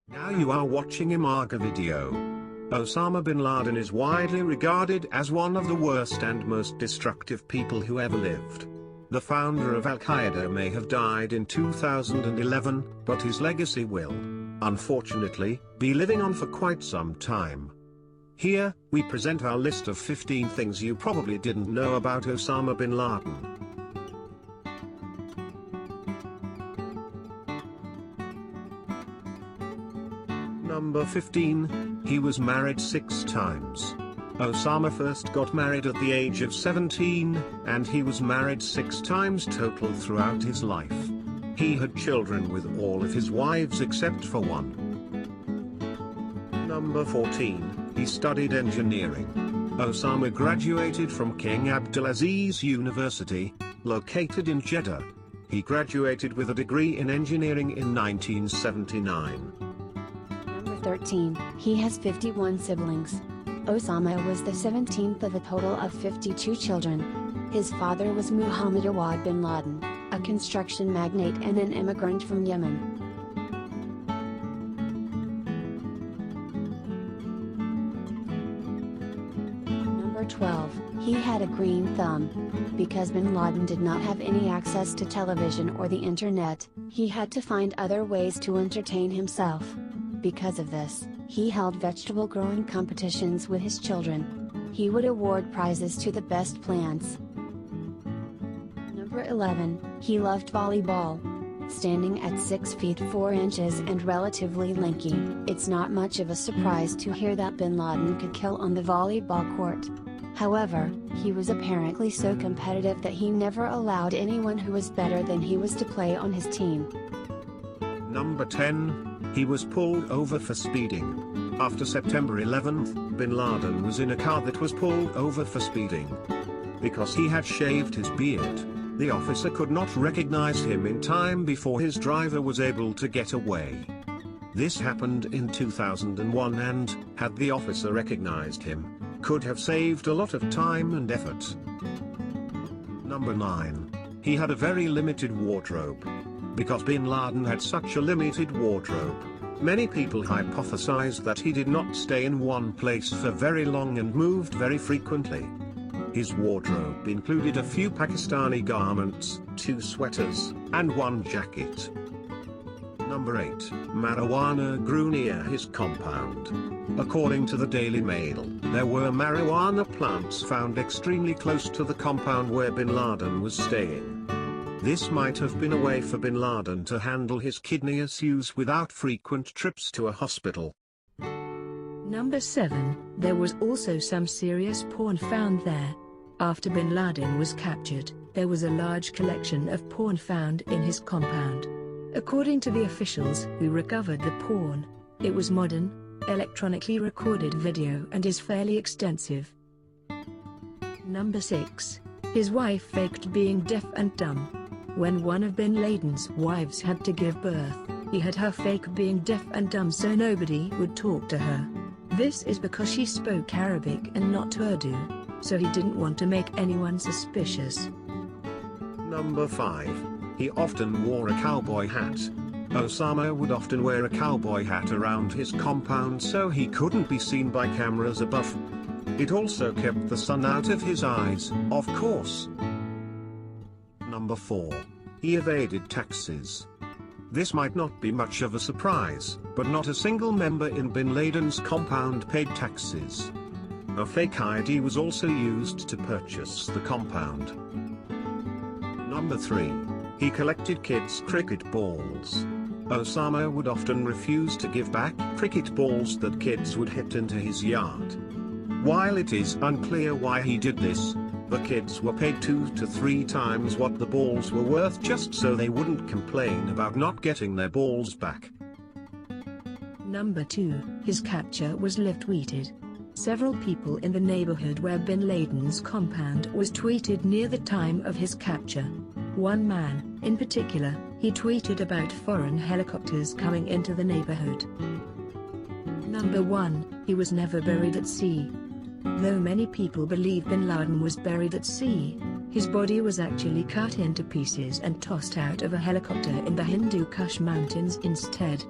Now you are watching a Marga video. Osama bin Laden is widely regarded as one of the worst and most destructive people who ever lived. The founder of Al-Qaeda may have died in 2011, but his legacy will, unfortunately, be living on for quite some time. Here, we present our list of 15 things you probably didn't know about Osama bin Laden. Number 15, he was married 6 times. Osama first got married at the age of 17, and he was married 6 times total throughout his life. He had children with all of his wives except for one. Number 14, he studied engineering. Osama graduated from King Abdulaziz University, located in Jeddah. He graduated with a degree in engineering in 1979. 13. He has 51 siblings. Osama was the 17th of a total of 52 children. His father was Muhammad bin Laden, a construction magnate and an immigrant from Yemen. Number 12. He had a green thumb. Because bin Laden did not have any access to television or the internet, he had to find other ways to entertain himself. Because of this, he held vegetable growing competitions with his children. He would award prizes to the best plants. Number 11, he loved volleyball. Standing at 6 feet 4 inches and relatively lanky, it's not much of a surprise to hear that bin Laden could kill on the volleyball court. However, he was apparently so competitive that he never allowed anyone who was better than he was to play on his team. Number 10, he was pulled over for speeding. After September 11th, bin Laden was in a car that was pulled over for speeding. Because he had shaved his beard, the officer could not recognize him in time before his driver was able to get away. This happened in 2001 and, had the officer recognized him, could have saved a lot of time and effort. Number 9, he had a very limited wardrobe. Because bin Laden had such a limited wardrobe, many people hypothesized that he did not stay in one place for very long and moved very frequently. His wardrobe included a few Pakistani garments, 2 sweaters, and 1 jacket. Number 8, marijuana grew near his compound. According to the Daily Mail, there were marijuana plants found extremely close to the compound where bin Laden was staying. This might have been a way for bin Laden to handle his kidney issues without frequent trips to a hospital. Number 7, there was also some serious porn found there. After bin Laden was captured, there was a large collection of porn found in his compound. According to the officials who recovered the porn, it was modern, electronically recorded video and is fairly extensive. Number 6, his wife faked being deaf and dumb. When one of bin Laden's wives had to give birth, he had her fake being deaf and dumb so nobody would talk to her. This is because she spoke Arabic and not Urdu, so he didn't want to make anyone suspicious. Number 5, he often wore a cowboy hat. Osama would often wear a cowboy hat around his compound so he couldn't be seen by cameras above. It also kept the sun out of his eyes, of course. Number 4, he evaded taxes. This might not be much of a surprise, but not a single member in bin Laden's compound paid taxes. A fake ID was also used to purchase the compound. Number 3, he collected kids' cricket balls. Osama would often refuse to give back cricket balls that kids would hit into his yard. While it is unclear why he did this, the kids were paid 2 to 3 times what the balls were worth just so they wouldn't complain about not getting their balls back. Number 2, his capture was live-tweeted. Several people in the neighborhood where bin Laden's compound was tweeted near the time of his capture. One man, in particular, he tweeted about foreign helicopters coming into the neighborhood. Number 1, he was never buried at sea. Though many people believe bin Laden was buried at sea, his body was actually cut into pieces and tossed out of a helicopter in the Hindu Kush Mountains instead.